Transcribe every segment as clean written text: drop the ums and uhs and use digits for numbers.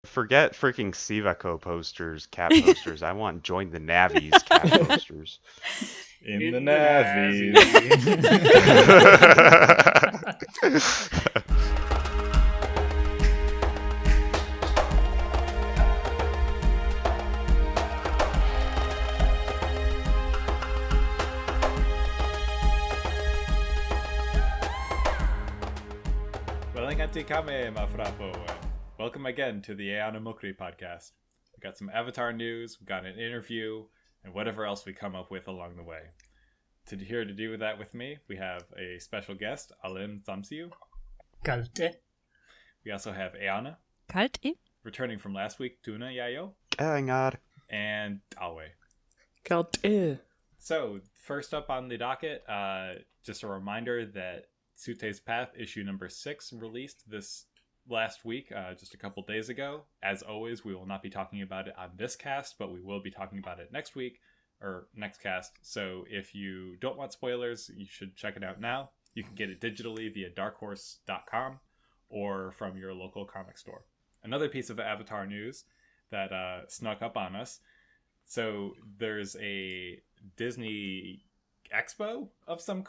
Forget freaking Sivako posters, cat posters. I want join the Nävis cat posters. In the Nävis. Kame, ma frappo. Welcome again to the Eana Mokri podcast. We got some Avatar news, we got an interview, and whatever else we come up with along the way. Here to do that with me, we have a special guest, Alìm Tsamsiyu. Kalte. We also have Eana. Kalte. Returning from last week, Tuna Yayo. And Txawey. Kalte. So, first up on the docket, just a reminder that Tsu'tey's Path, issue number 6, released this last week, just a couple days ago. As always, we will not be talking about it on this cast, but we will be talking about it next week, or next cast. So if you don't want spoilers, you should check it out now. You can get it digitally via darkhorse.com or from your local comic store. Another piece of Avatar news that snuck up on us. So there's a Disney Expo of some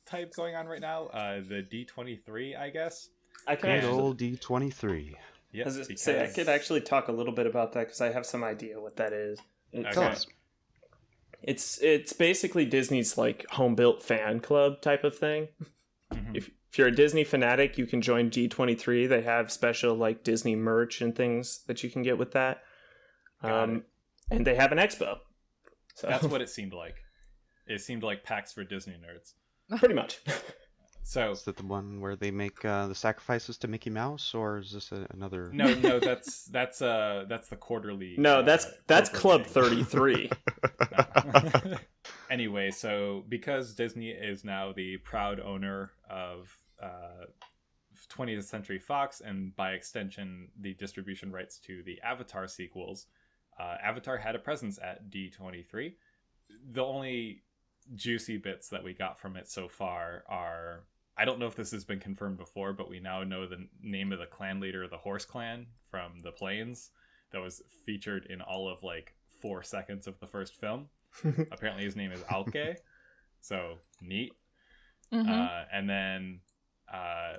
type going on right now, the D23, I guess. I can actually, old D23. Yes, I could actually talk a little bit about that because I have some idea what that is. Tell us. It's basically Disney's like home built fan club type of thing. Mm-hmm. If you're a Disney fanatic, you can join D23. They have special like Disney merch and things that you can get with that. And they have an expo. So that's what it seemed like. It seemed like PAX for Disney nerds. Pretty much. So is that the one where they make the sacrifices to Mickey Mouse, or is this another? No, that's the quarterly. No, that's Club 33. No. Anyway, so because Disney is now the proud owner of 20th Century Fox, and by extension the distribution rights to the Avatar sequels, Avatar had a presence at D23. The only juicy bits that we got from it so far are, I don't know if this has been confirmed before, but we now know the name of the clan leader of the Horse Clan from the Plains that was featured in all of like 4 seconds of the first film. Apparently his name is Alke, so neat. Mm-hmm. And then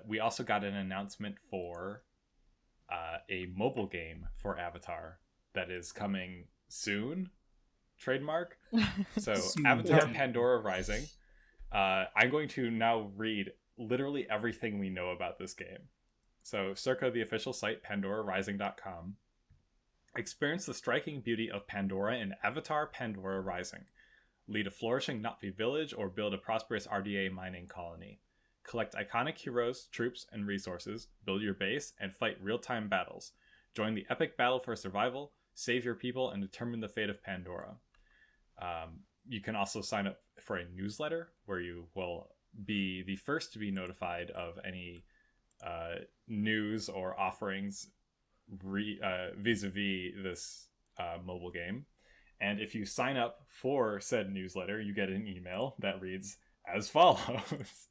we also got an announcement for a mobile game for Avatar that is coming soon. Trademark. So Avatar Pandora Rising. I'm going to now read literally everything we know about this game. So circa the official site pandorarising.com. Experience the striking beauty of Pandora in Avatar Pandora Rising. Lead a flourishing learnna'vi village or build a prosperous RDA mining colony. Collect iconic heroes, troops, and resources, build your base, and fight real-time battles. Join the epic battle for survival, save your people, and determine the fate of Pandora. You can also sign up for a newsletter where you will be the first to be notified of any news or offerings vis-a-vis this mobile game. And if you sign up for said newsletter, you get an email that reads as follows.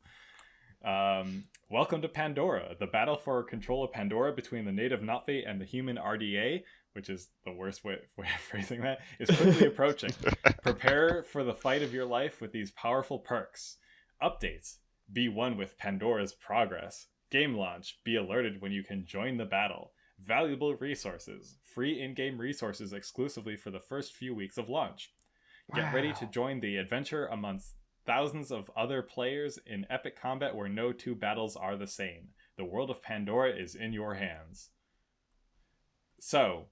Welcome to Pandora. The battle for control of Pandora between the native learnna'vi and the human RDA, which is the worst way of phrasing that, is quickly approaching. Prepare for the fight of your life with these powerful perks. Updates. Be one with Pandora's progress. Game launch. Be alerted when you can join the battle. Valuable resources. Free in-game resources exclusively for the first few weeks of launch. Get ready to join the adventure amongst thousands of other players in epic combat where no two battles are the same. The world of Pandora is in your hands. So,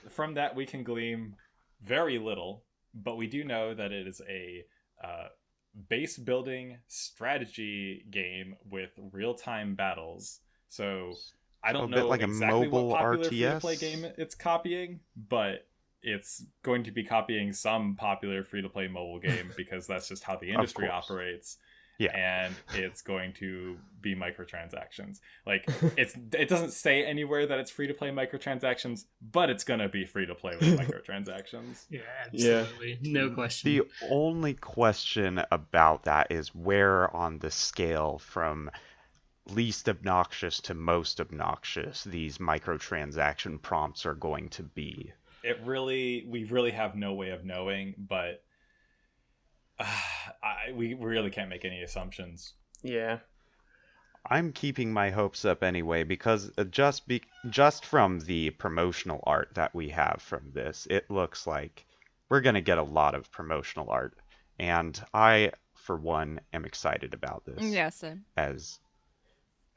from that we can glean very little, but we do know that it is a base building strategy game with real-time battles. So, I don't know like exactly a mobile what popular RTS free-to-play game it's copying, but it's going to be copying some popular free-to-play mobile game because that's just how the industry operates. Yeah. And it's going to be microtransactions. Like, it doesn't say anywhere that it's free-to-play microtransactions, but it's going to be free-to-play with microtransactions. Yeah, absolutely. Yeah. No question. The only question about that is where on the scale from least obnoxious to most obnoxious these microtransaction prompts are going to be. We really have no way of knowing, but we really can't make any assumptions. Yeah. I'm keeping my hopes up anyway, because just from the promotional art that we have from this, it looks like we're going to get a lot of promotional art. And I, for one, am excited about this. Yeah, same. As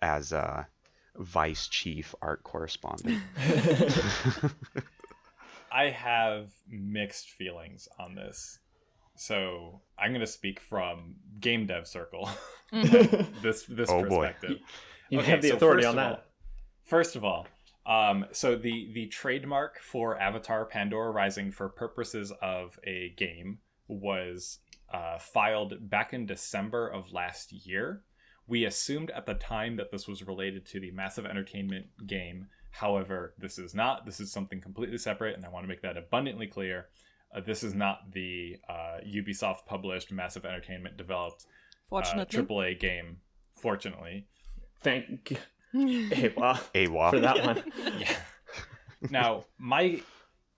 a vice chief art correspondent. I have mixed feelings on this. So I'm going to speak from game dev circle. this Oh, perspective. You have the authority on that. First of all, so the trademark for Avatar Pandora Rising for purposes of a game was filed back in December of last year. We assumed at the time that this was related to the Massive Entertainment game. However, this is not. This is something completely separate, and I want to make that abundantly clear. This is not the Ubisoft published, Massive Entertainment developed AAA game. Fortunately, Thank Ewa Ewa. for that one. yeah. Now, my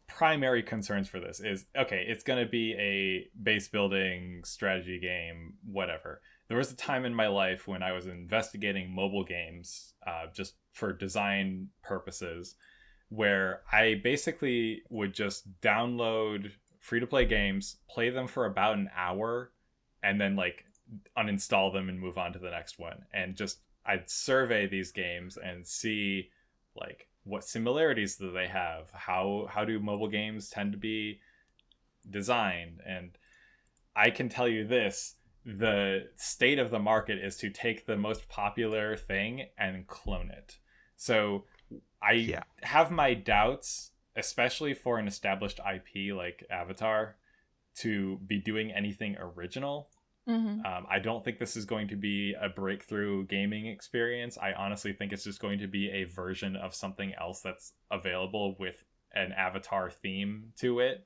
primary concerns for this is, okay, it's going to be a base building strategy game, whatever. There was a time in my life when I was investigating mobile games just for design purposes, where I basically would just download free-to-play games, play them for about an hour, and then like uninstall them and move on to the next one. And just I'd survey these games and see like what similarities do they have, how do mobile games tend to be designed. And I can tell you this, the state of the market is to take the most popular thing and clone it. So I have my doubts, especially for an established IP like Avatar, to be doing anything original. I don't think this is going to be a breakthrough gaming experience. I honestly think it's just going to be a version of something else that's available with an Avatar theme to it.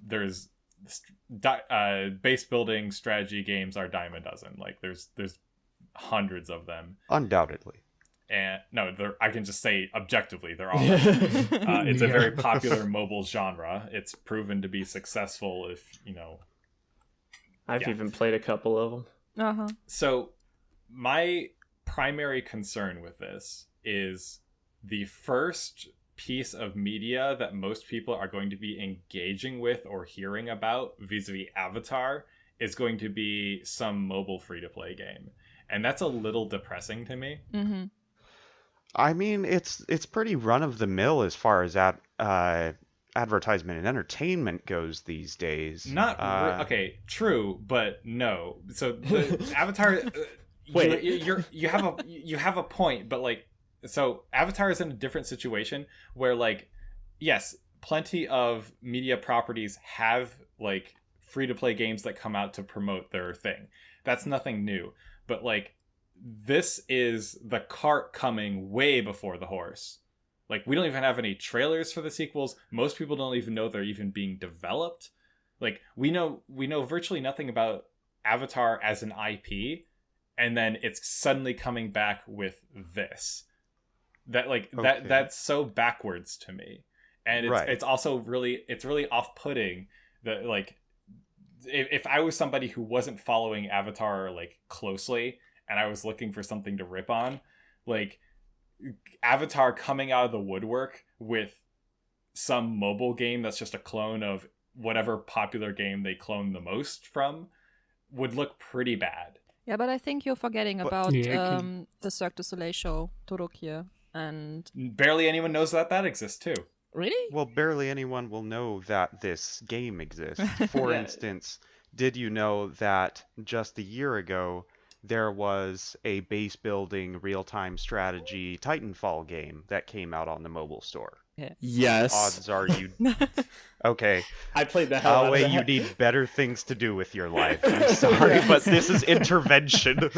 There's base building strategy games are dime a dozen. Like there's hundreds of them. Undoubtedly. And no, I can just say objectively, they're all. It's a very popular mobile genre. It's proven to be successful. If you know, I've even played a couple of them. So my primary concern with this is the first piece of media that most people are going to be engaging with or hearing about vis-a-vis Avatar is going to be some mobile free-to-play game, and that's a little depressing to me. I mean, it's pretty run-of-the-mill as far as advertisement and entertainment goes these days. Okay, true, but no. So the Avatar, Wait. you have a point, but like, so Avatar is in a different situation where like, yes, plenty of media properties have like free-to-play games that come out to promote their thing. That's nothing new, but like, this is the cart coming way before the horse. Like, we don't even have any trailers for the sequels. Most people don't even know they're even being developed. Like, we know virtually nothing about Avatar as an IP, and then it's suddenly coming back with this. That's so backwards to me. And it's also really off-putting that, like, if I was somebody who wasn't following Avatar like closely and I was looking for something to rip on, like, Avatar coming out of the woodwork with some mobile game that's just a clone of whatever popular game they clone the most from would look pretty bad. Yeah, but I think you're forgetting about the Cirque du Soleil show, Torokia, and... Barely anyone knows that exists too. Really? Well, barely anyone will know that this game exists. For instance, did you know that just a year ago, there was a base building real-time strategy Titanfall game that came out on the mobile store? Yes. Odds are you... Okay. I played the hell out of that. You need better things to do with your life. I'm sorry, but this is intervention.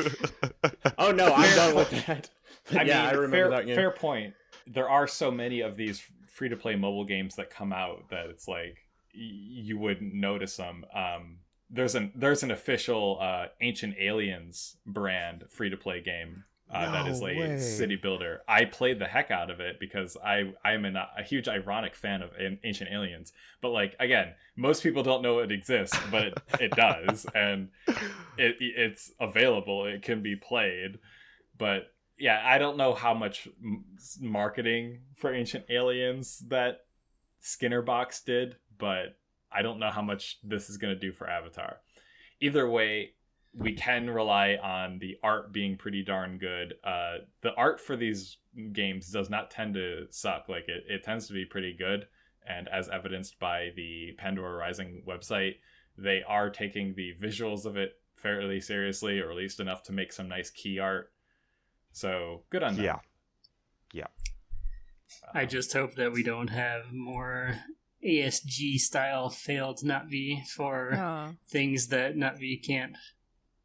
Oh no, I'm done with that. I remember that game. Fair point. There are so many of these free-to-play mobile games that come out that it's like you wouldn't notice them. There's an official Ancient Aliens brand free-to-play game that is a city builder. I played the heck out of it because I'm a huge ironic fan of Ancient Aliens. But like, again, most people don't know it exists, but it does, and it's available. It can be played, but yeah, I don't know how much marketing for Ancient Aliens that Skinner Box did, but I don't know how much this is going to do for Avatar. Either way, we can rely on the art being pretty darn good. The art for these games does not tend to suck. Like it tends to be pretty good. And as evidenced by the Pandora Rising website, they are taking the visuals of it fairly seriously, or at least enough to make some nice key art. So good on them. Yeah. I just hope that we don't have more ASG style failed learnna'vi for things that learnna'vi can't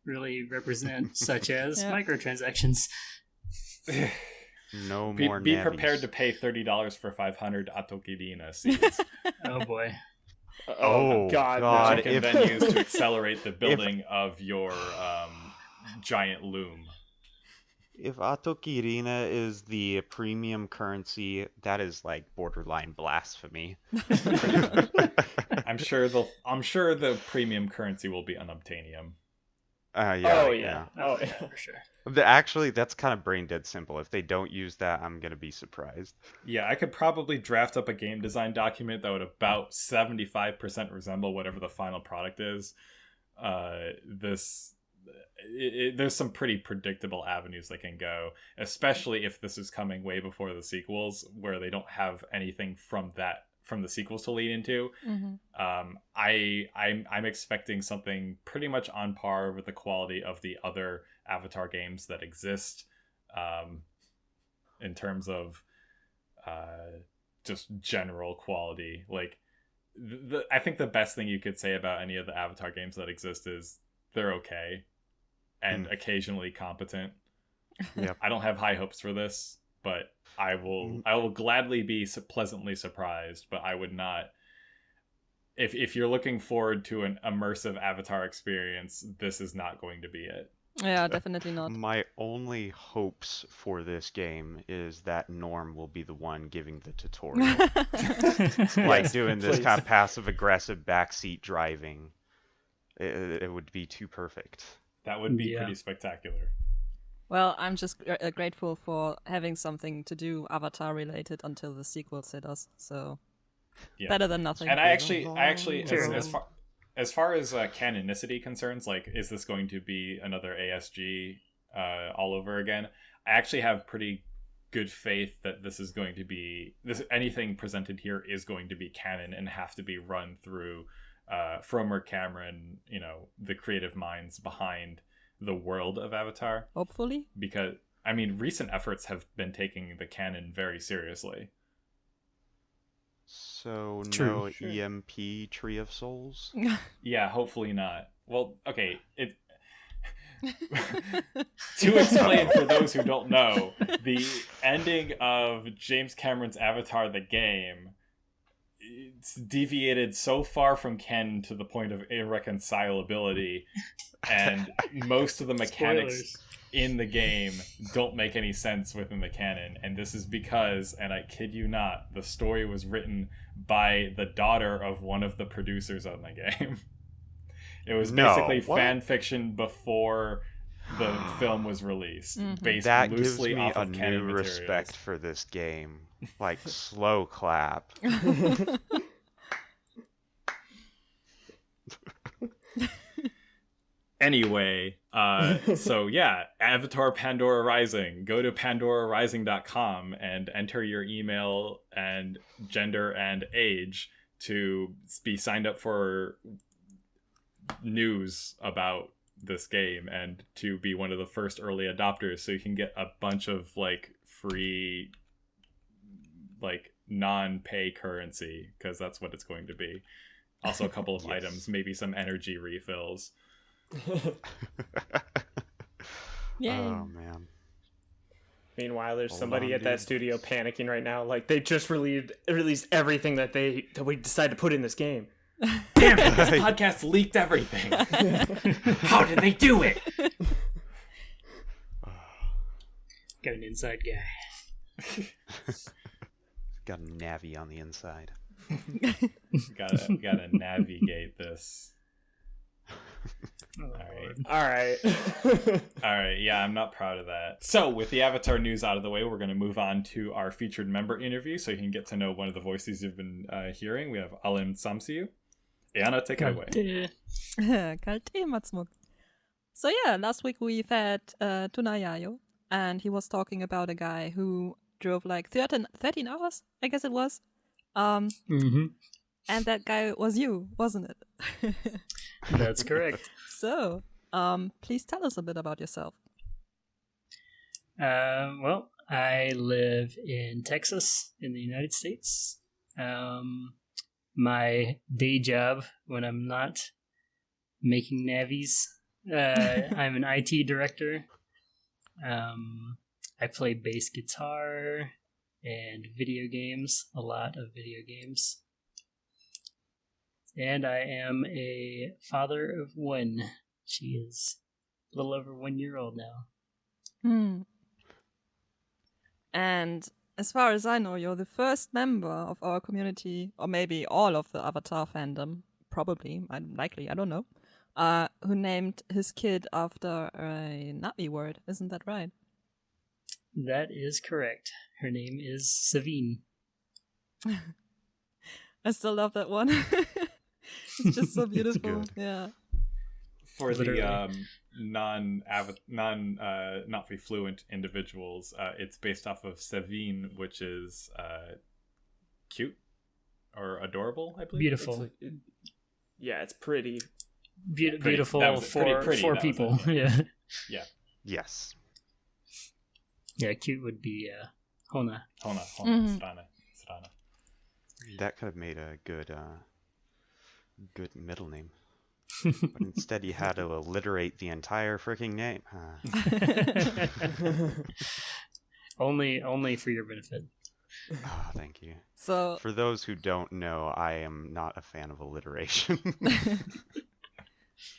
really represent, such as microtransactions. No more Be Nävis. prepared to pay $30 for 500 Atokirina seeds. Oh boy. Oh God. Which you can then use to accelerate the building of your giant loom. If Atokirina is the premium currency, that is like borderline blasphemy. I'm sure the premium currency will be unobtainium. Yeah. For sure. Actually, that's kind of brain dead simple. If they don't use that, I'm gonna be surprised. Yeah, I could probably draft up a game design document that would about 75% resemble whatever the final product is. There's some pretty predictable avenues they can go, especially if this is coming way before the sequels, where they don't have anything from the sequels to lead into. Mm-hmm. I'm expecting something pretty much on par with the quality of the other Avatar games that exist, in terms of just general quality. Like, I think the best thing you could say about any of the Avatar games that exist is they're okay and occasionally competent. Yep. I don't have high hopes for this, but I will gladly be pleasantly surprised, but I would not. If you're looking forward to an immersive Avatar experience, this is not going to be it. Yeah, definitely not. My only hopes for this game is that Norm will be the one giving the tutorial. Like doing this kind of passive-aggressive backseat driving. It would be too perfect. That would be pretty spectacular. Well, I'm just grateful for having something to do Avatar related until the sequels hit us. So better than nothing. And I actually, as far as canonicity concerns, like, is this going to be another ASG all over again? I actually have pretty good faith that this is going to be anything presented here is going to be canon and have to be run through Fromer Cameron, the creative minds behind the world of Avatar. Hopefully. Because, I mean, recent efforts have been taking the canon very seriously. So, no EMP Tree of Souls? Yeah, hopefully not. Well, okay, to explain for those who don't know, the ending of James Cameron's Avatar the game, it's deviated so far from canon to the point of irreconcilability, and most of the mechanics in the game don't make any sense within the canon. And this is because, and I kid you not, the story was written by the daughter of one of the producers on the game. It was basically fan fiction before the film was released, based that loosely gives me off of canon new materials. respect for this game. Like, slow clap. Anyway, so yeah, Avatar Pandora Rising. Go to pandorarising.com and enter your email and gender and age to be signed up for news about this game and to be one of the first early adopters, so you can get a bunch of like free, like non-pay currency, because that's what it's going to be. Also a couple of items, maybe some energy refills. Yay. Oh man. Meanwhile, there's somebody at that studio panicking right now, like they just released everything that we decided to put in this game. Damn it, this podcast leaked everything. How did they do it? Got an inside guy. Got a Nävi on the inside. gotta navigate this. All right. Yeah, I'm not proud of that. So with the Avatar news out of the way, we're going to move on to our featured member interview so you can get to know one of the voices you've been hearing. We have Alìm Tsamsiyu. Eana, take it away. So yeah, last week we've had Tunayayo, and he was talking about a guy who drove like 13 hours, I guess it was. And that guy was you, wasn't it? That's correct. So, please tell us a bit about yourself. Well, I live in Texas in the United States. My day job, when I'm not making navis, I'm an IT director. I play bass guitar and video games, a lot of video games. And I am a father of one. She is a little over 1 year old now. And as far as I know, you're the first member of our community, or maybe all of the Avatar fandom, probably, likely, I don't know, who named his kid after a Na'vi word. Isn't that right? That is correct. Her name is Savine. I still love that one. It's just so beautiful. Yeah. For the non-Na'vi fluent individuals, it's based off of Savine, which is cute or adorable, I believe. Beautiful. It's pretty. Beautiful for people. Yeah. Yes. Yeah, cute would be Hona. Strana. That could have made a good middle name. But instead you had to alliterate the entire freaking name. Only for your benefit. Oh, thank you. So, for those who don't know, I am not a fan of alliteration.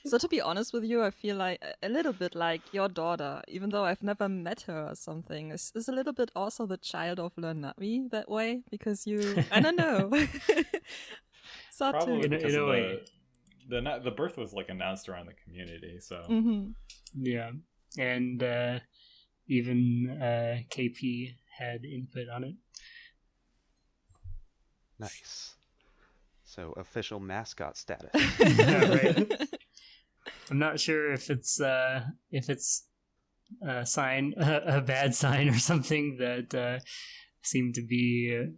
So to be honest with you, I feel like a little bit like your daughter, even though I've never met her or something, is a little bit also the child of learnna'vi that way, because you, I don't know. Probably because in a way. The birth was like announced around the community, so. Yeah, and even KP had input on it. Nice. So official mascot status. Right. I'm not sure if it's a sign, a bad sign or something that seemed to be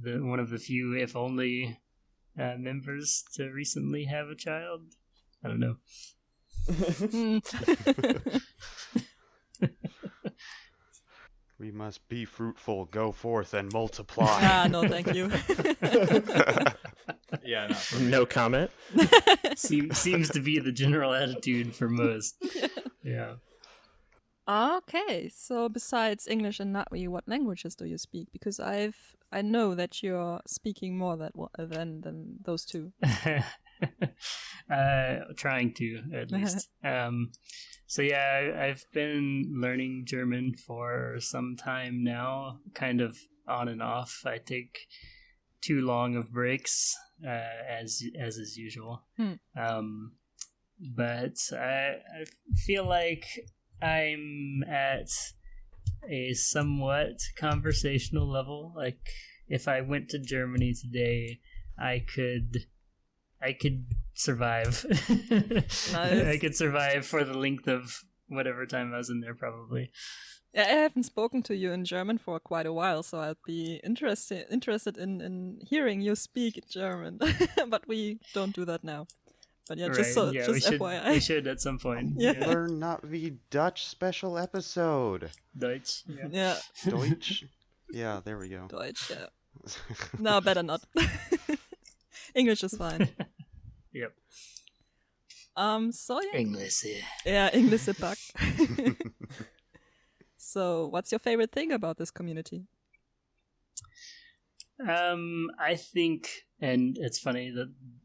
one of the few, if only, members to recently have a child. I don't know. We must be fruitful, go forth and multiply. No, thank you. Yeah, no comment. Seems to be the general attitude for most. Yeah. Okay, so besides English and Na'vi, what languages do you speak? Because I know that you're speaking more than those two. Trying to, at least. So yeah, I've been learning German for some time now, kind of on and off. I take too long of breaks, as is usual. But I feel like I'm at a somewhat conversational level. Like if I went to Germany today, I could survive. Nice. I could survive for the length of whatever time I was in there, probably. Yeah, I haven't spoken to you in German for quite a while, so I'd be interested in hearing you speak German. But we don't do that now. But yeah, just FYI. We should at some point. Yeah. learnna'vi Dutch special episode. Deutsch. Yeah. Deutsch? Yeah, there we go. Deutsch, yeah. No, better not. English is fine. Yep. So yeah. English. Yeah, English is back. So, what's your favorite thing about this community? I think, and it's funny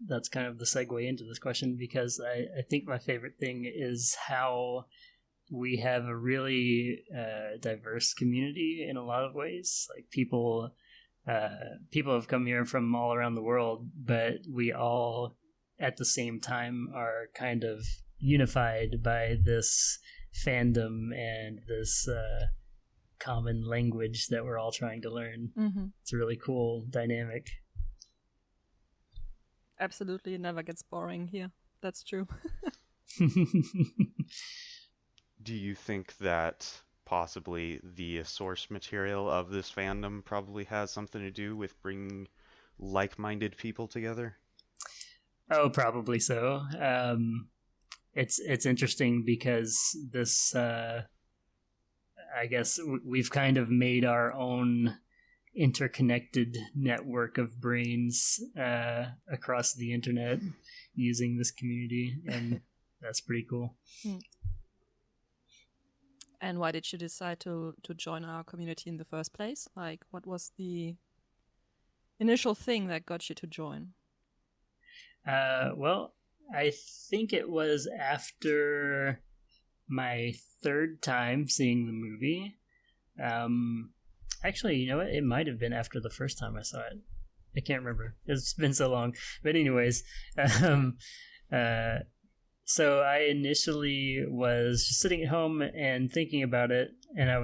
that's kind of the segue into this question, because I think my favorite thing is how we have a really diverse community in a lot of ways. Like people have come here from all around the world, but we all at the same time are kind of unified by this fandom and this common language that we're all trying to learn. Mm-hmm. It's a really cool dynamic. Absolutely, it never gets boring here. That's true. Do you think that possibly the source material of this fandom probably has something to do with bringing like-minded people together? Oh, probably so. It's interesting because this, I guess we've kind of made our own interconnected network of brains across the internet using this community, and that's pretty cool. And why did you decide to join our community in the first place? Like, what was the initial thing that got you to join? Well, I think it was after my third time seeing the movie. Actually, you know what? It might have been after the first time I saw it. I can't remember. It's been so long. But anyways, so I initially was just sitting at home and thinking about it, and I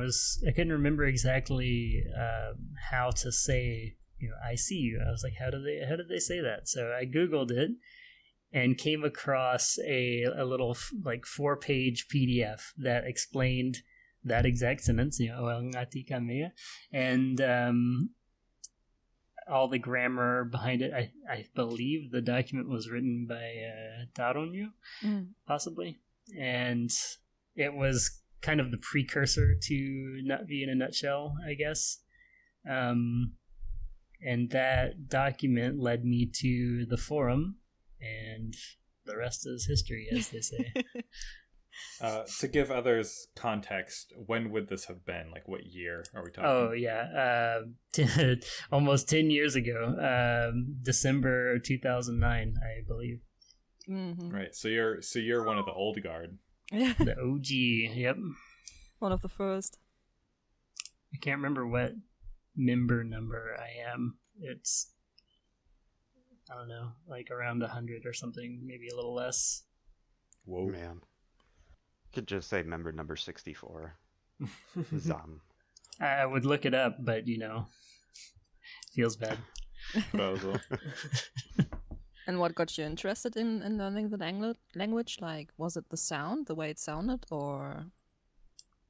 couldn't remember exactly how to say, I see you. I was like, how did they say that? So I Googled it and came across a little 4-page PDF that explained that exact sentence, and all the grammar behind it. I believe the document was written by Daronyu, possibly, and it was kind of the precursor to learnna'vi in a nutshell, I guess. And that document led me to the forum, and the rest is history, as they say. To give others context, when would this have been? Like, what year are we talking? Oh, yeah. Almost 10 years ago. December 2009, I believe. Mm-hmm. Right. So you're one of the old guard. Yeah. The OG, yep. One of the first. I can't remember what member number I am. It's, I don't know, like around 100 or something, maybe a little less. Whoa, man. Could just say member number 64. Zam. I would look it up, but feels bad. And what got you interested in learning the language? Like, was it the sound, the way it sounded, or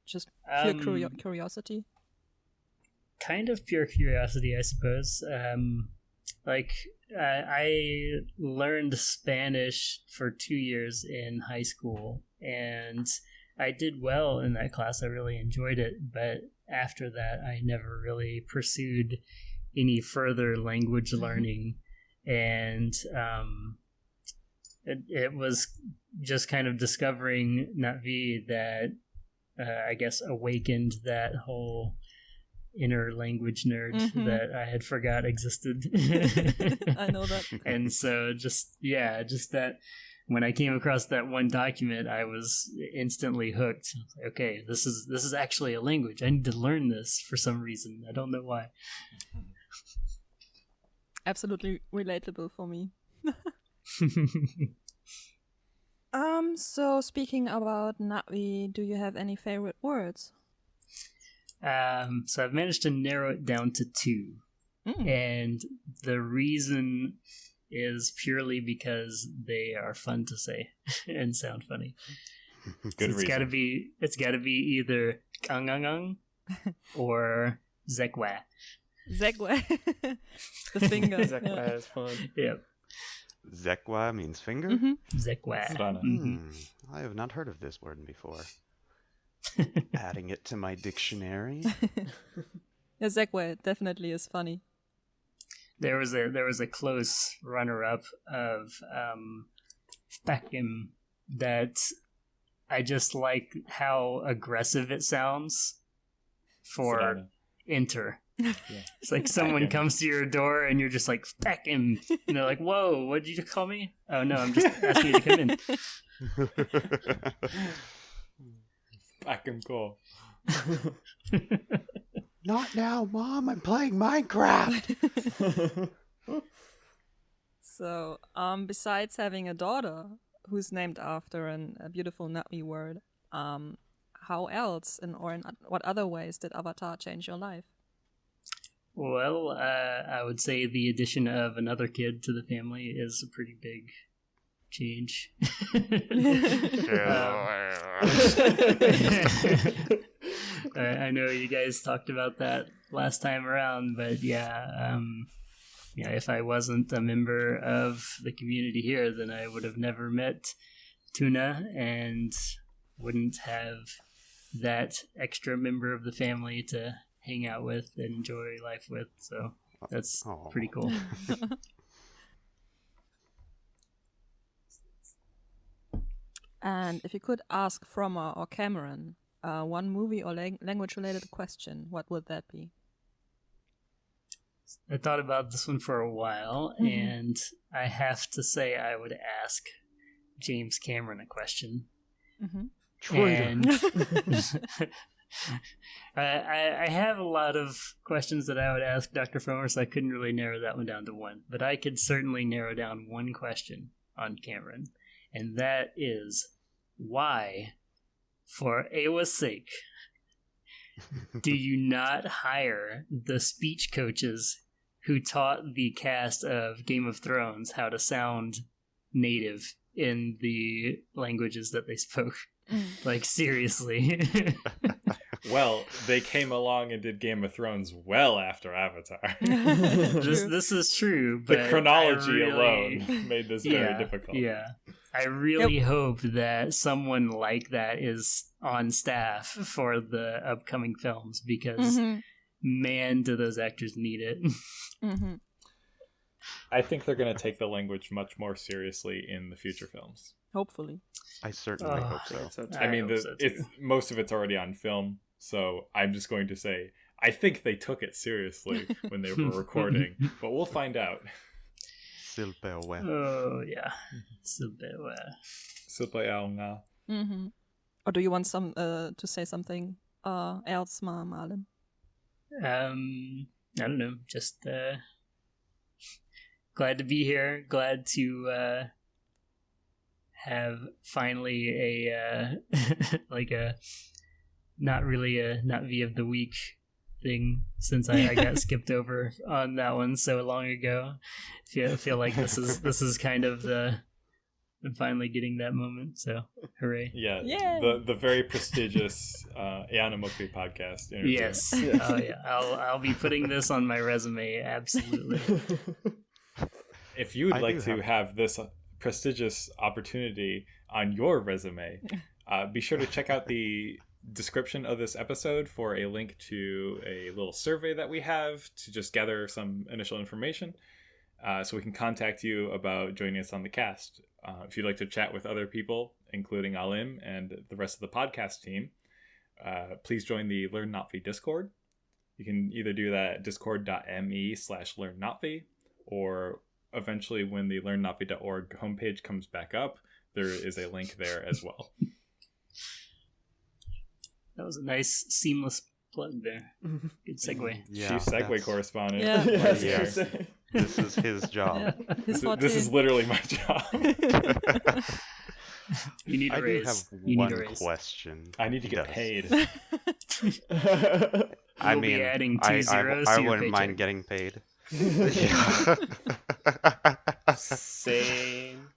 just pure curiosity? Kind of pure curiosity, I suppose. I learned Spanish for 2 years in high school, and I did well in that class. I really enjoyed it, but after that, I never really pursued any further language learning, and it was just kind of discovering learnna'vi that I guess awakened that whole inner language nerd that I had forgot existed. I know that. And so just that when I came across that one document, I was instantly hooked. Okay, this is actually a language. I need to learn this for some reason. I don't know why. Absolutely relatable for me. So speaking about learnna'vi, do you have any favorite words? So I've managed to narrow it down to 2. And the reason is purely because they are fun to say and sound funny. Good so reason. It's got to be either kangangang or zekwa. Zekwa. The finger. Zekwa is fun. Yep. Zekwa means finger? Zekwa. I have not heard of this word before. Adding it to my dictionary. Yeah, Zekwa definitely is funny. There was a close runner-up of Fakim that I just like how aggressive it sounds for enter. Yeah. It's like someone comes to your door and you're just like, Fakim. And they're like, whoa, what did you call me? Oh no, I'm just asking you to come in. Back and cool. Not now, Mom. I'm playing Minecraft. So, besides having a daughter who's named after a beautiful Nä'vi word, how else or in what other ways did Avatar change your life? Well, I would say the addition of another kid to the family is a pretty big change. I know you guys talked about that last time around, but yeah, if I wasn't a member of the community here, then I would have never met Tuna and wouldn't have that extra member of the family to hang out with and enjoy life with. So that's pretty cool. And if you could ask Frommer or Cameron one movie or language-related question, what would that be? I thought about this one for a while, and I have to say I would ask James Cameron a question. And I have a lot of questions that I would ask Dr. Frommer, so I couldn't really narrow that one down to one. But I could certainly narrow down one question on Cameron, and that is, why, for Ewa's sake, do you not hire the speech coaches who taught the cast of Game of Thrones how to sound native in the languages that they spoke? Like, seriously. Well, they came along and did Game of Thrones well after Avatar. This is true, but the chronology alone made this very difficult. Yeah. I really hope that someone like that is on staff for the upcoming films, because man, do those actors need it. I think they're going to take the language much more seriously in the future films. Hopefully. I certainly hope so. I mean, most of it's already on film, so I'm just going to say I think they took it seriously when they were recording, but we'll find out. Oh, yeah. Or do you want to say something else, Alìm? I don't know. Just glad to be here. Glad to have finally a not really a Nä'vi of the week thing, since I got skipped over on that one so long ago. I feel like this is kind of I'm finally getting that moment, so hooray. Yeah. The very prestigious Eana Mokri podcast interview. Yes. Oh yeah. I'll be putting this on my resume, absolutely. If you would like to have this prestigious opportunity on your resume, be sure to check out the description of this episode for a link to a little survey that we have to just gather some initial information, so we can contact you about joining us on the cast. If you'd like to chat with other people, including Alìm and the rest of the podcast team, please join the learnna'vi Discord. You can either do that at discord.me/learnna'vi, or eventually when the learnna'vi.org homepage comes back up, there is a link there as well. That was a nice, seamless plug there. Good segue. Yeah, Chief segue correspondent. Yeah. This is his job. Yeah, this is literally my job. You need a raise. I do have one question. I need to get paid. I You'll mean, be adding 2 zeros I to your wouldn't paycheck. mind getting paid. Same.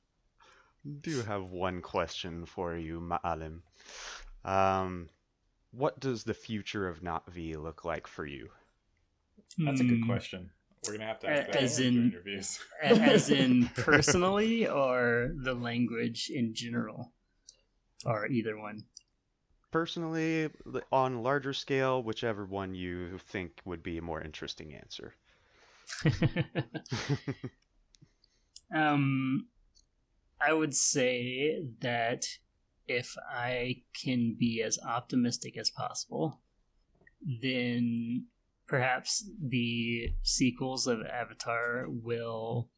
Do have one question for you, Alìm. What does the future of Nä'vi look like for you? That's a good question. We're gonna have to ask that in interviews. As in personally, or the language in general, or either one? Personally, on larger scale, whichever one you think would be a more interesting answer. I would say that if I can be as optimistic as possible, then perhaps the sequels of Avatar will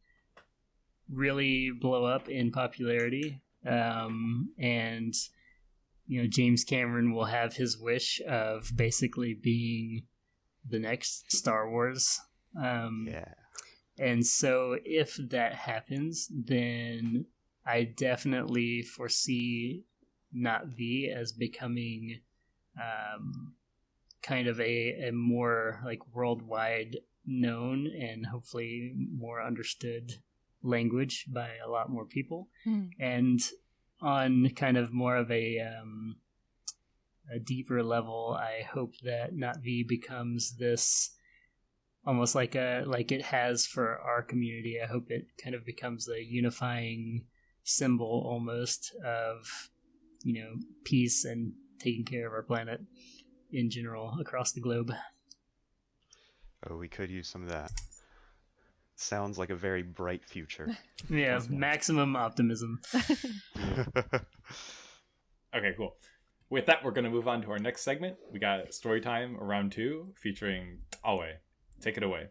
really blow up in popularity, and James Cameron will have his wish of basically being the next Star Wars. Yeah. And so if that happens, then I definitely foresee learnna'vi as becoming kind of a more like worldwide known and hopefully more understood language by a lot more people. And on kind of more of a deeper level, I hope that learnna'vi becomes this almost like it has for our community. I hope it kind of becomes a unifying symbol almost of peace and taking care of our planet in general across the globe. Oh, we could use some of that. Sounds like a very bright future. Yeah, maximum optimism. Okay, cool. With that, we're going to move on to our next segment. We got story time round 2 featuring Txawey. Take it away.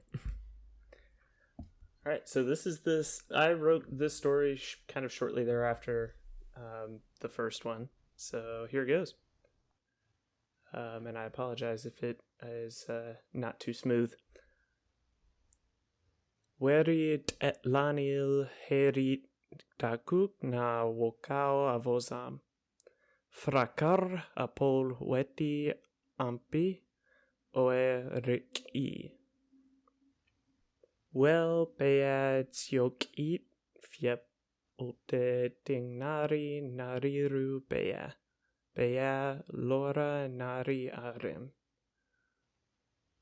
All right, so I wrote this story kind of shortly thereafter the first one. So here it goes. And I apologize if it is not too smooth. Oeri txe'lanil herit takuk na wokau avozam. Frakar apol weti ampi oeri. Well bead yokit fiep ote tingnari nariru bea. Bea lora nari arim.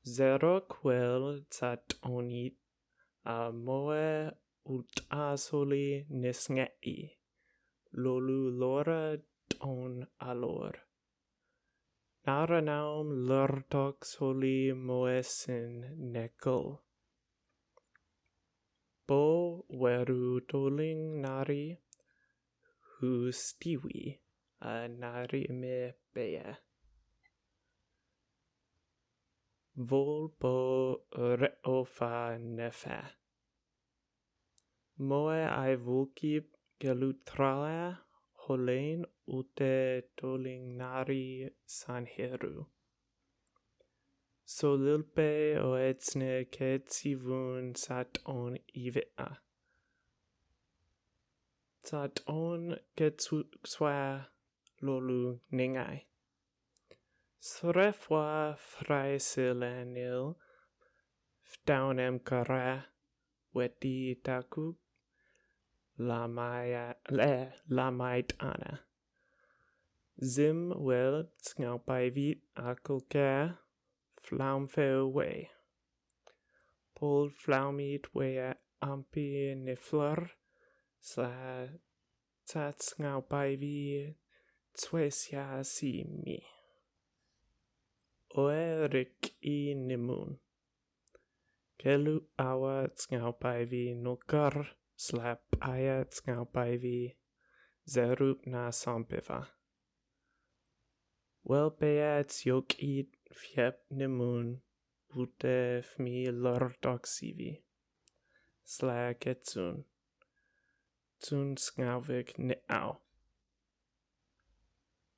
Zerok wel tsatonit amuve utasoli nisngei. Lolu lora ton alor. Naranaum lurtok soli moesin nekel. Bo weru toling nari hu stiwi a nari me bea. Vol bo reofa nefa. Moe ai vulkip gelutrala holein ute toling nari sanheru. Solilpe oetsne ketsivun saton ivea. Saton ketsukswa lolu ningai. Srefwa fraiselanil ftaunem kara weti takuk lamait ana. Zim wel tsngaupaivit akulka flaumfeu way. Pol flaumit wea ampi niflur sla tsatsngaupaivit tswesia si mi. Oerik I nimun. Kelu awa tsngaupaivit nukar slap aya tsngaupaivit zerup na sampiva. Wel beats yok it fiep nimun ute fmi lordoxivi. Sla ketsun. Tsun sngavik ni au.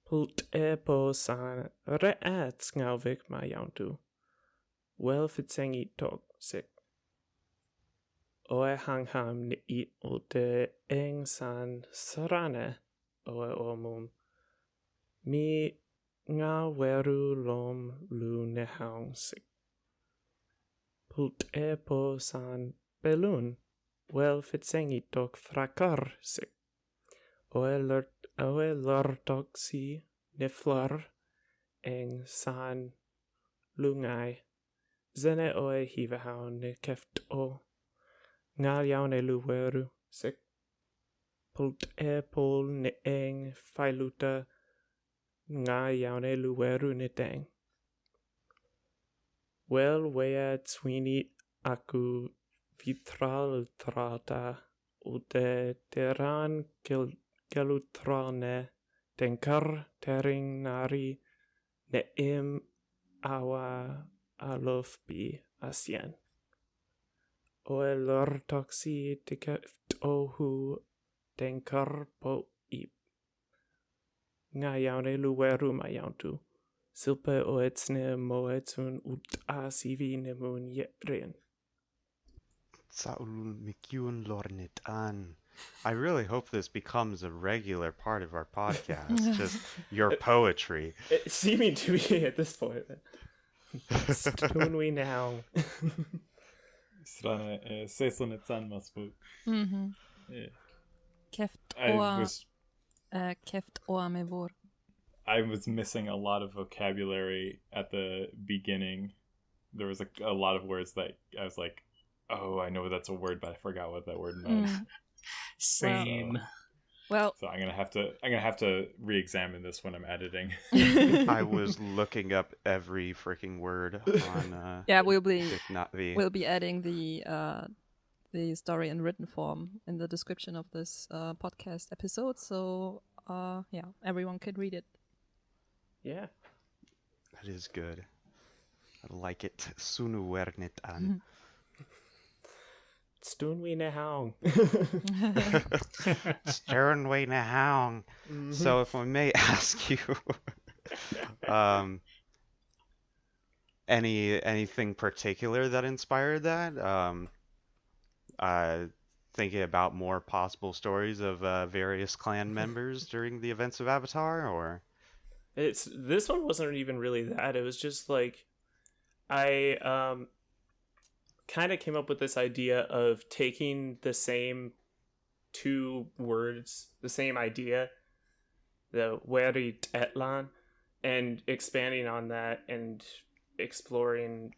Pult po san reat sngavik ma yauntu. Wel fitsengi tok sik. Oe hangham ni it ute eng san sarane oe omum. Mi nga weru lom lu nehaung sik. Pult po san belun. Wel fitsengi tok frakar sik. Oe lortok si niflar eng san lungai. Zene oe hivahau ne keft o. Nga yaune lu weru sik. Pult pol ne eng failuta. Nga yaune lu weru ne teng. Wel wea tswini aku vitral trata ute teran gelutralne tenkar tering nari ne awa alofbi asien. Oe lortoxi tikeft ohu tenkar po ip. ngayaune luweru mayantu. Silpe oetsne moetsun ut sivi nemun yetrin. Sa'ul mikyun lornit an. I really hope this becomes a regular part of our podcast. Just your poetry. It's seeming to be at this point. Stone we now. Strane, sesonet-san masbu. Keft oa me vor. I was missing a lot of vocabulary at the beginning. There was a lot of words that I was like, oh, I know that's a word, but I forgot what that word meant. Same. Well, so I'm gonna have to re-examine this when I'm editing. I was looking up every freaking word on yeah, we'll be adding the story in written form in the description of this podcast episode, so yeah, everyone can read it. Yeah, that is good. I like it. Sunu wernit an. Sternway na hong. Sternway na hong. So if I may ask you, anything particular that inspired that? Thinking about more possible stories of various clan members during the events of Avatar, or? This one wasn't even really that. It was just like I kind of came up with this idea of taking the same two words, the same idea, the oeri txe'lan, and expanding on that and exploring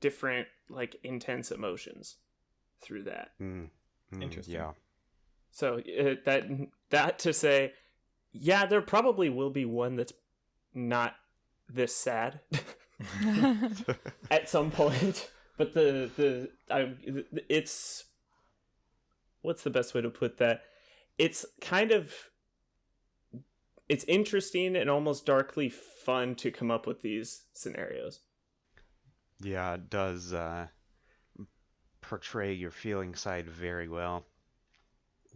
different like intense emotions through that. Interesting. Yeah. So that to say, yeah, there probably will be one that's not this sad at some point. But it's, what's the best way to put that? It's interesting and almost darkly fun to come up with these scenarios. Yeah, it does portray your feeling side very well.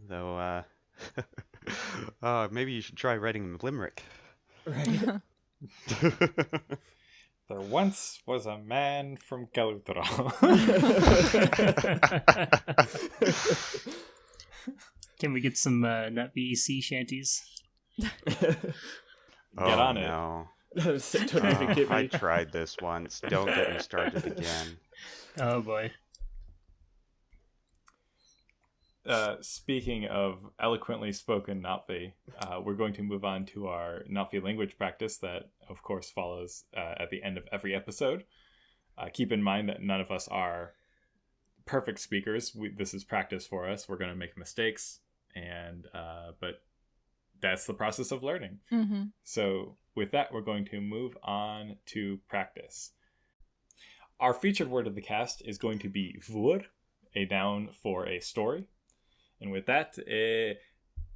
Though, maybe you should try writing a limerick. Right. There once was a man from Kalutara. Can we get some Na'vi sea shanties? Get on it. No. Don't even get me. I tried this once. Don't get me started again. Oh boy. Speaking of eloquently spoken Nä'vi, we're going to move on to our Nä'vi language practice that, of course, follows at the end of every episode. Keep in mind that none of us are perfect speakers. This is practice for us. We're going to make mistakes, but that's the process of learning. Mm-hmm. So with that, we're going to move on to practice. Our featured word of the cast is going to be vur, a noun for a story. And with that,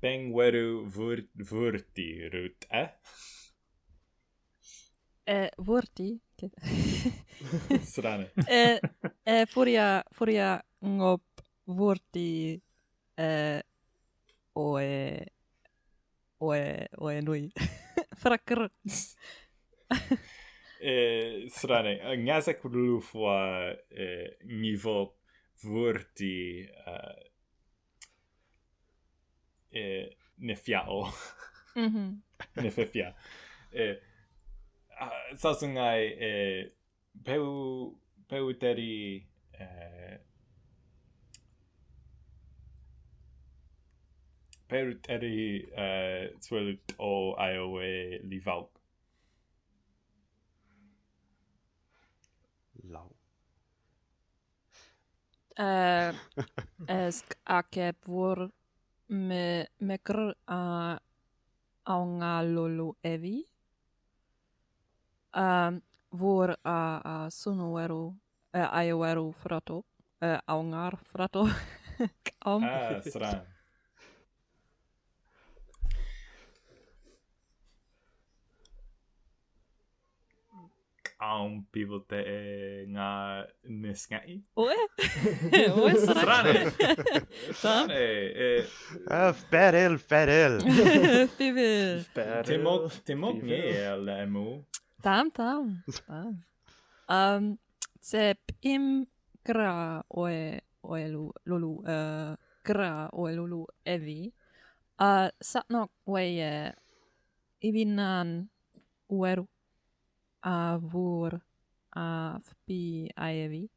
Bengweru vurti rut Vurti. Strane. Furia ngop vurti oe nui. Frakr. Strane. Ngazek lufwa nivo vurti lì'fya. Lì'fya. Sasungai peuteri tsu'lut o ayowe livauk. Lau. Esk ake vur me mekr aunga lulu evi. Vur sunueru ayoweru frato. Aungar frato. Sran. people te nga nisngai. Oe? Oe Strane. Feril. Fivil. Timok nge le emu. Tam. Tsep im gra lulu gra lulu evi. Satnok weye ibinan ueru avur hapxì ewi.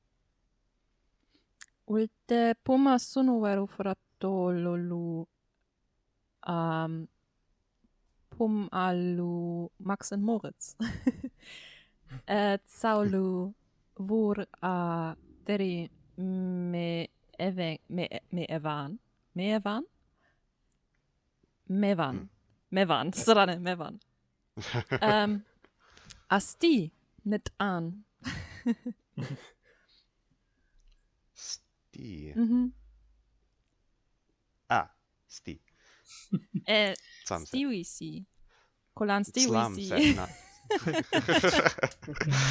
Ulte puma sunu ueru fratto lulu pum alu Max and Moritz. Saulu vur deri mevan, strane mevan. Asti net an. Sti. Sti. Stiwisi. Kolan Slam stiwisi. set.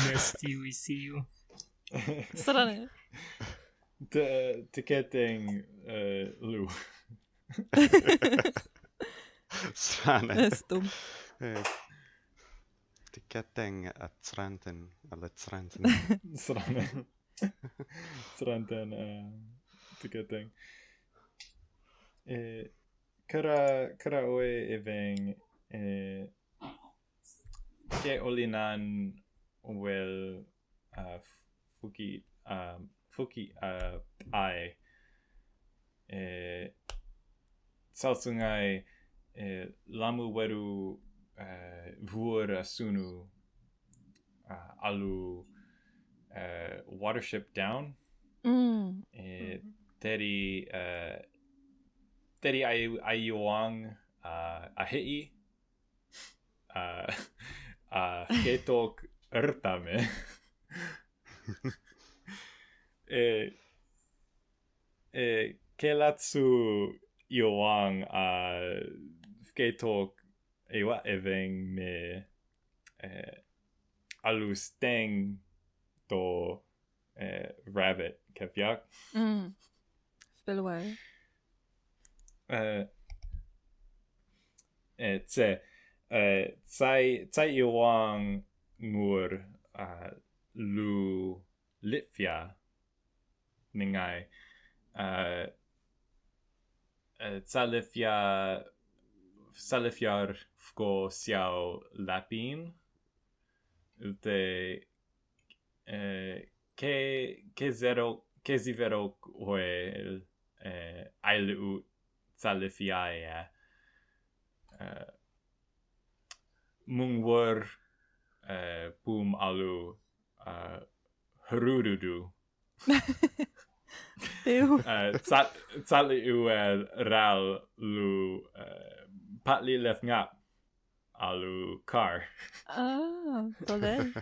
Nesty, we see you. Strane. Ticketing Lou. Strane. Stum. Ticketing at Sranten. Sranten ticketing. Kara oeri ke olinan wel fuki ai salsungai lamu weru vur asunu alu watership down teri eywa'eveng hapxì ketok rtame kelatsu eywa'eveng ketok eywa'eveng me alu steng to rabbit kefyak. Spill away. Tsai eywa'eveng ngur lì'fya ningai lì'fya fko siao lapin ulte ke ziverok wel ailu lì'fya mungwur pum alu harurudu tsali ral lu patli lefngap alu car. Dole.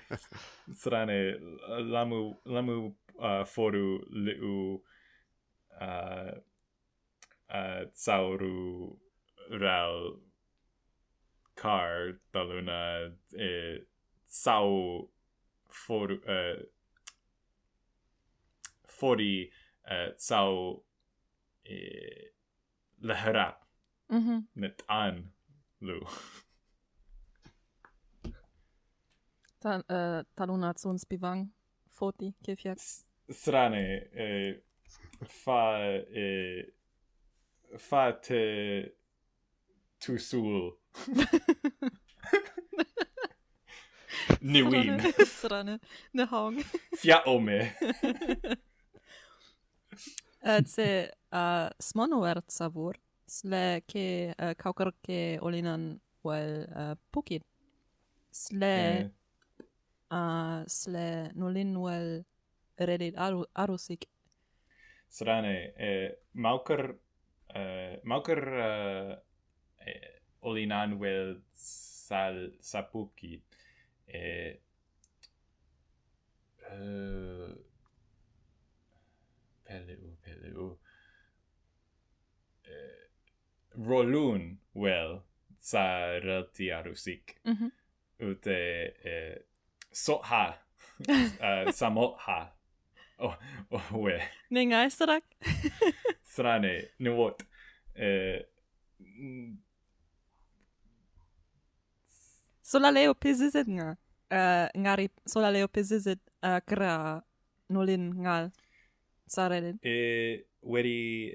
Strane lamu foru liu tsauru ral car taluna sau foru fori sau leharap net an lu. Taluna spivang foti kefjak. Strane fa te tusul niwin Strane ne hong. fia ome. Tse smonuert savur sle ke kaukar ke olinan wel pukit sle nolin wel redit arusik. Strane maukar olinan wel sapukit peleu rolun wel sa relti arusik ute soha Samotha. Owe. Ningai sarak. Srane. Nuot. Solaleo pizizit nga. Ngari solaleo pizizit kra nolin ngal. Sarelin. Wedi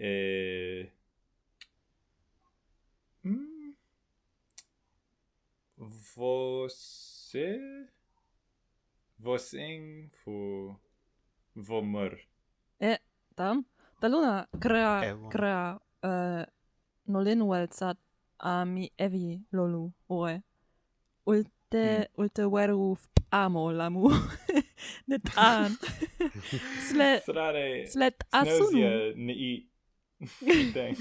Vosing fu vomur. Dan. Daluna kra nolin welzat mi evi lolu oe. Ulte weru amo lamu. Net aan. Slet asunu. Ni ding.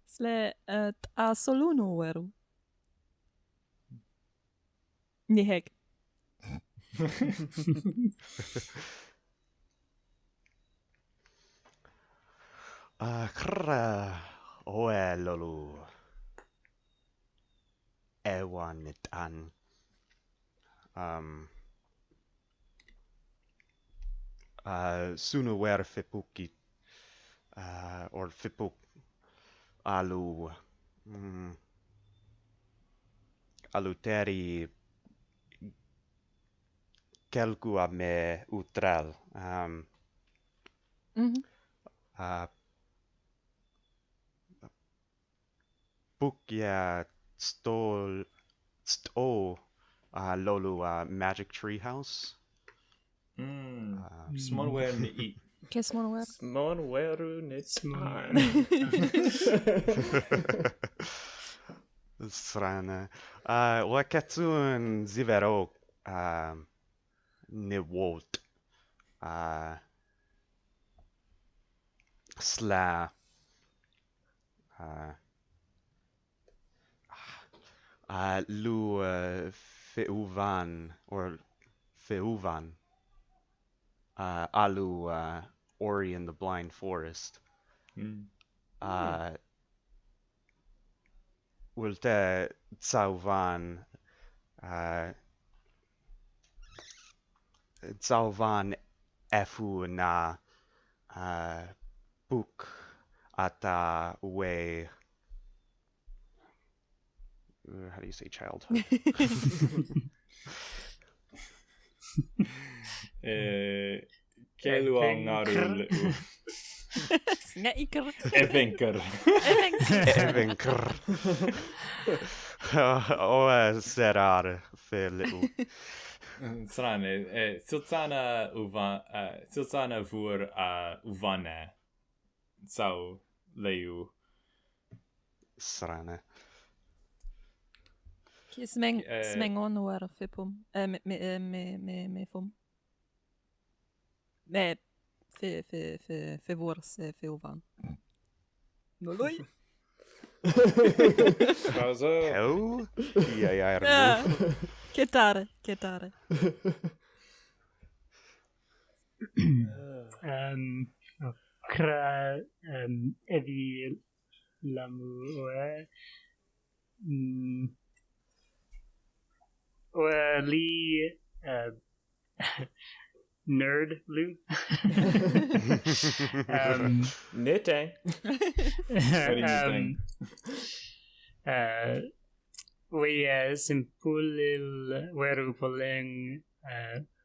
Slet asolunu weru. Ni hek. Krra oe lolu. Ewan it an. Sunu wer fipuki. Or fipuk. Alu. Aluteri. Kelkua me utral. Pukja sto lolu magic tree house. Small where ni eat. Kesmon wer. Smon weru nitsman. Srana. Wakatun zivero ne wolt. Sla. Lu feuvan or feuvan. Alu Ori in the Blind Forest. Wilte Tsauvan efu na Puk ata we. How do you say childhood? Keluang naru Sneiker. evenker. Evenker. Och serar för liu. Srane. Siltsana vur uvane. Sau leu. Srane. Smengon wer fipum. Me fum. Me fe vårs fe ovan. Noloi. Oh? Ja. Ketare. Kra evi lamu oe. Li nerd Lou. Knitting. We simpulil weru poleng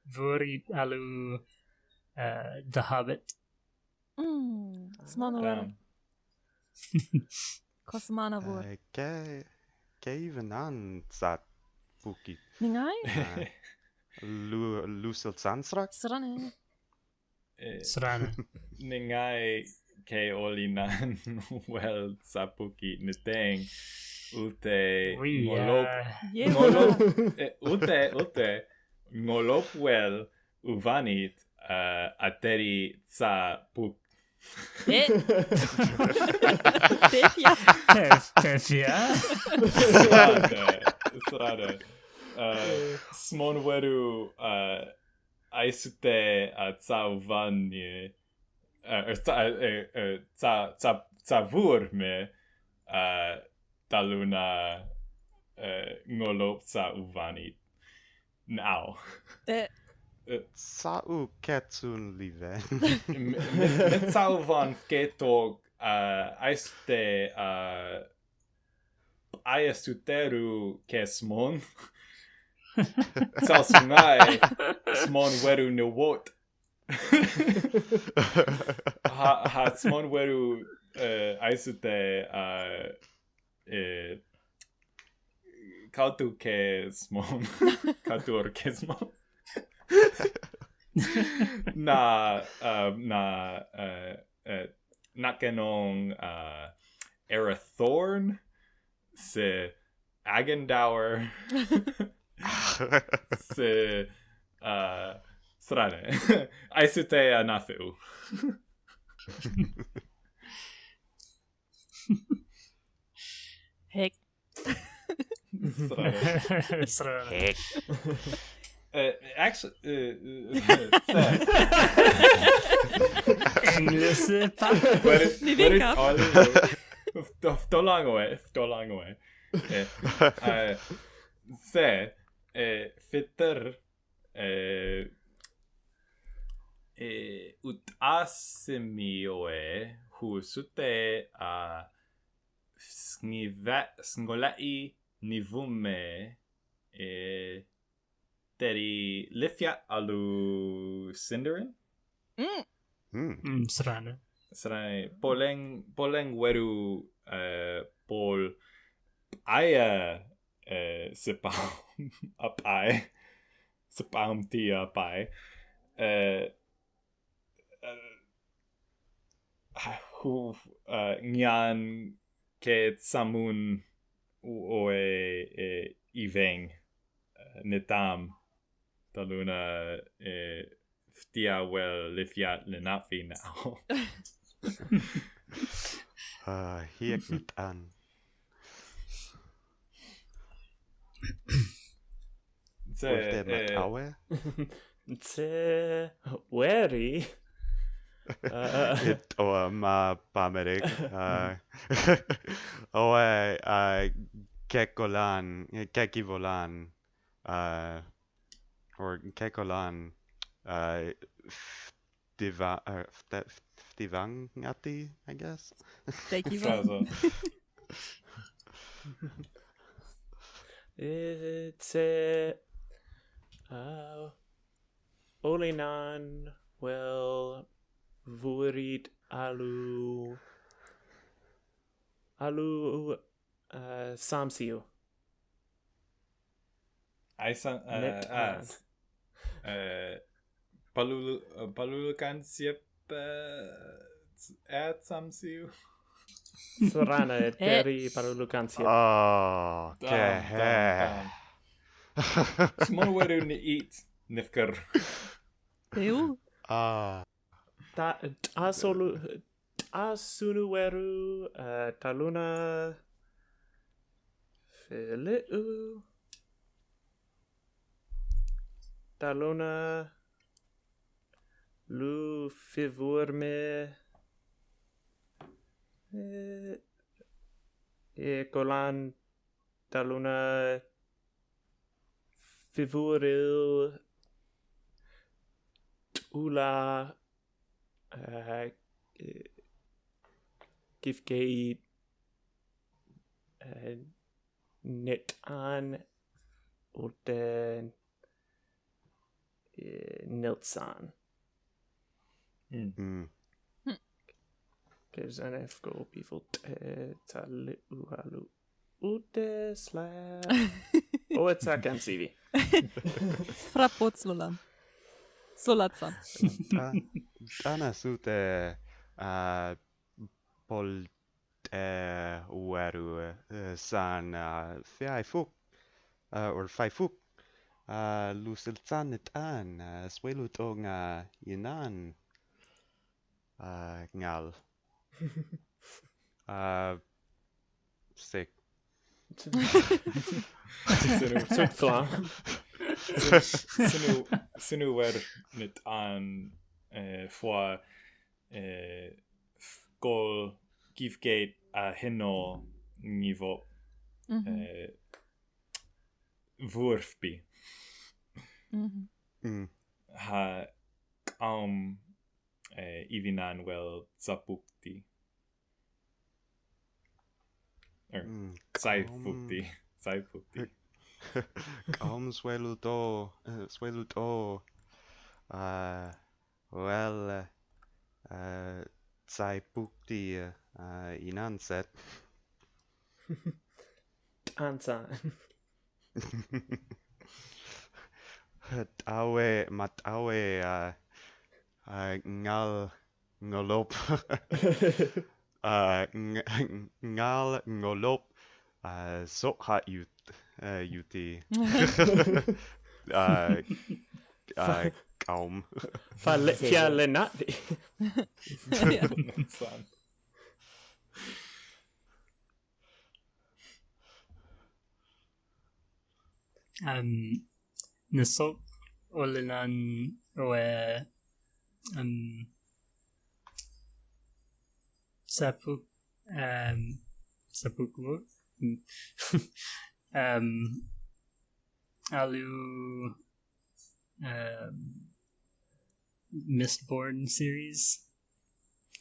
vurit alu the Hobbit. Smana wer. Kosmana vor. Even an zat puki. Ningai? Lusil Sansrak? Srana. Ningai ke olinan well sapuki niteng ute ngolop well uvanit ateri sapuk. Perfia. Srade. Smonweru aisute tsavanye tsavur me taluna ngolop sa uvanit. now. Sa'u ketsun liven. Mitsauvan ketog aiste aiasuteru kesmon. Salsungai smon weru nuwot. Ha smon weru aisute kautu kesmon. Kautur kesmon. Nakenong Erathorn se Agendower se Srane Aisute Anathu. Heck. Heck. Actually, Ftolang away. Se fitter ut asimioe husute snigolai nivume Teri lì'fya alu cinderin. Srana. Poleng weru pol aya sipam apai sipam ti apai hu nyan ke samun oe eywa'eveng nitam Taluna ftia well lì'fya leNa'vi now. Hiek mit an. Txawey? Oeri. It ma pamerik. Kekivolan. Or kekolan ftivangati, I guess. It's Olinan well vurit alu Tsamsiyu. Palulukan siep at Tsamsiyu. Sorana teri palulukan siep. Oh, okay. Small weru ni eat nifker. Ew. Asunu weru taluna filiu. Taluna lu fivurme kolan taluna fivuril ula gifgate netan uten Niltsan. Gives an F go people talu alu ute slab. Oh, it's a can CV. Frapozlolan. Solatsan. Ana sute pol ueru san fiaifuk or faifuk. Lusiltsan an swelut ong yinan ngal sick Sinu wer mit an for gol gifgate hinno niveau Wurfby. Ha ivinan wel zapukti. Or saipukti. Saipukti. Swelluto. Well, saipukti inanset. Ansa. Matawe ngolop ngal ngolop sokhat yuti kaum lì'fya leNa'vi. Nasok olinan oe sapukwo alu Mistborn series.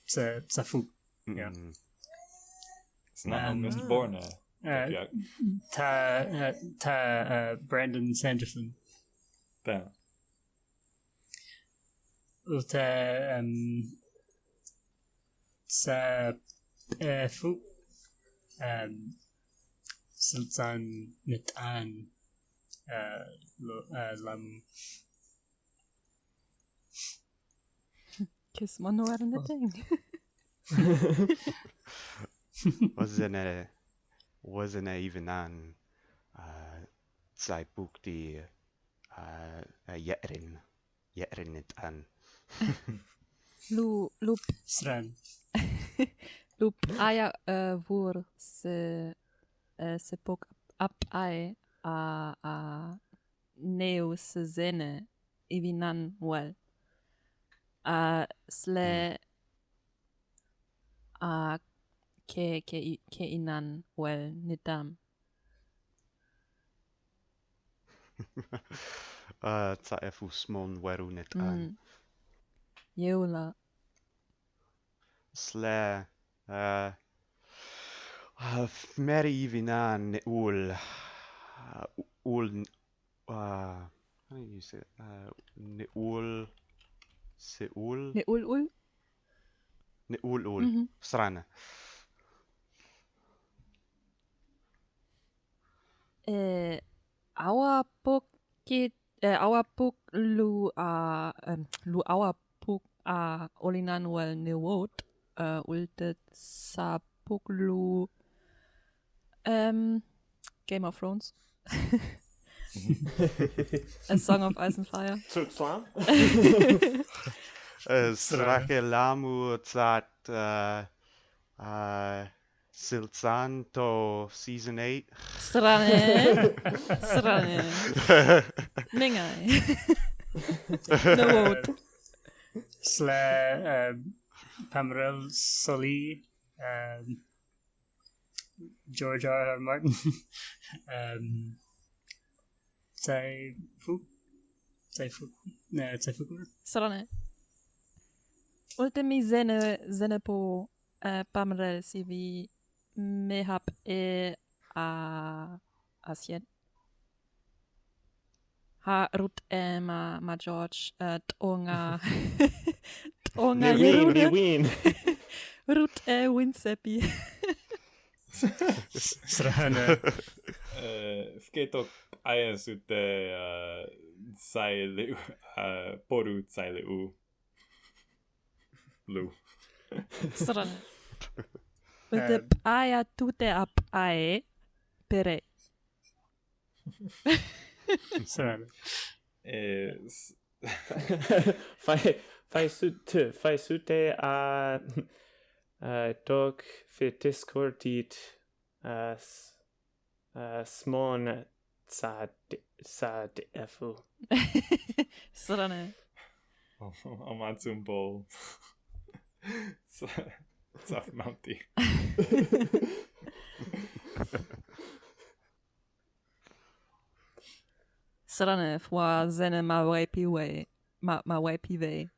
Tsafuk. Yeah. It's not Mistborn. Brandon Sanderson. Damn. Fu Sultan Mitan Lam. Kiss man nog en ting. Wasn't even on Saipukti Yerin it an Loop Sran. Loop aya voor se pok up ai a neo se zene evinan wel sle ke inan wel nitam Taefusmon werunit an Yeula sle meri evinan ul how do you say it? Neul Seul Neul Srana our book lu our book olinan wel newot ultet sa book lu Game of Thrones. A Song of Ice and Fire. txe'lan. Srake lamu tzat Silzanto season 8. Srane. Mingai. Newot. Pamrel Soli. George R. R. Martin. Tsafuk. Srane. Ultimi zene po Pamrel si vi mehap asien. Ha rut ma George tonga Vi win. Rut winsepi. Srana. Fketok ajasute saile poru saile u lu. Srane. Ultep aja tute ap ae pere. Srana. Fai Tsu'tey dog för discordit smon sad efu. Srane. Amatsumbo. Saf Mounty. Strane fois zene mawai pive.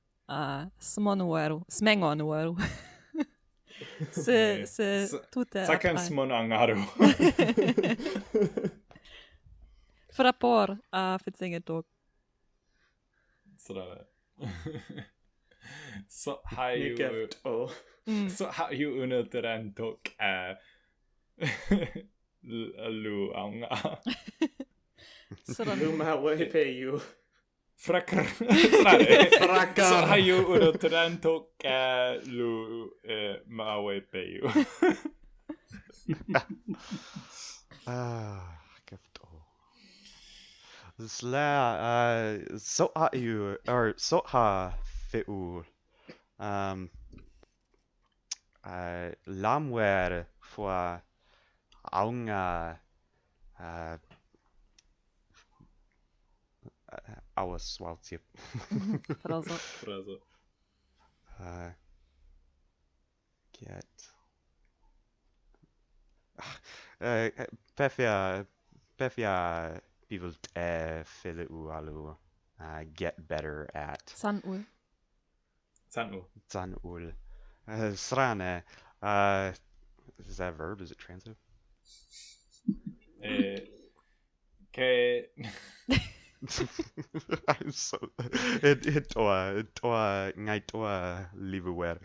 Smonueru. Smengonueru. Se tutte Sakan smon angaru. Frappor fitzingetok. Sådär. Så har ju så har ju unutterantok luanga. Lumawaipeyu. Frakar. Så har ju unutterantok lu mawaipeyu. Kefto. Så har ju, or så har fi'u, lamwer for aunga, awaswaltip. Frazo. Get. Pefia people filu alu get better at Sanul. Zanul. Srane. Is that a verb? Is it transitive? Okay. I'm so it ngai toa livewer.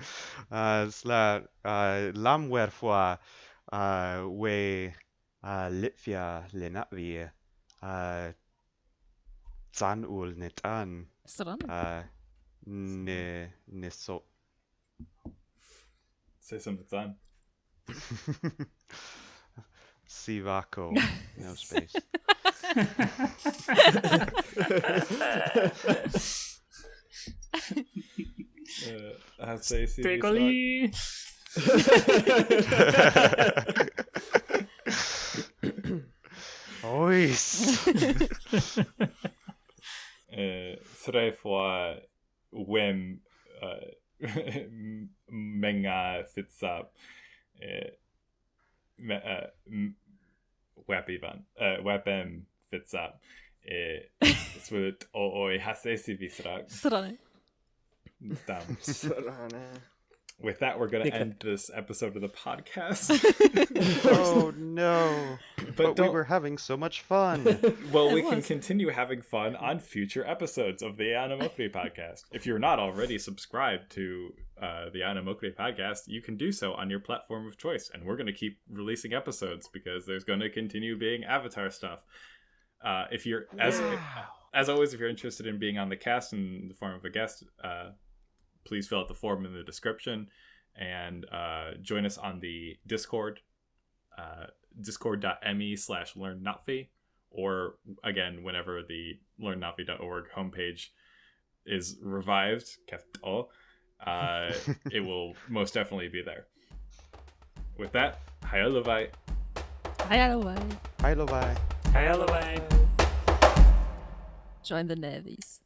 Sla lamwer for we lì'fya leNa'vi zanul netan Strane. ne so. Say something, son. Sivako, no space. I'll say Pickly. Ois. Tre fois wem menga fitsap webem fitsap svut oi hasesi visrak. Strane. Damn. With that, we're going to end this episode of the podcast. Oh no! But we were having so much fun. Well, we can continue having fun on future episodes of the Eana Mokri podcast. If you're not already subscribed to the Eana Mokri podcast, you can do so on your platform of choice. And we're going to keep releasing episodes because there's going to continue being Avatar stuff. If you're as always, if you're interested in being on the cast in the form of a guest, please fill out the form in the description and join us on the Discord, discord.me/learnna'vi, or again, whenever the learnna'vi.org homepage is revived, it will most definitely be there. With that, hayaluvai. Hayalawai. Hayaluvai. Hayalawai. Join the Nävis.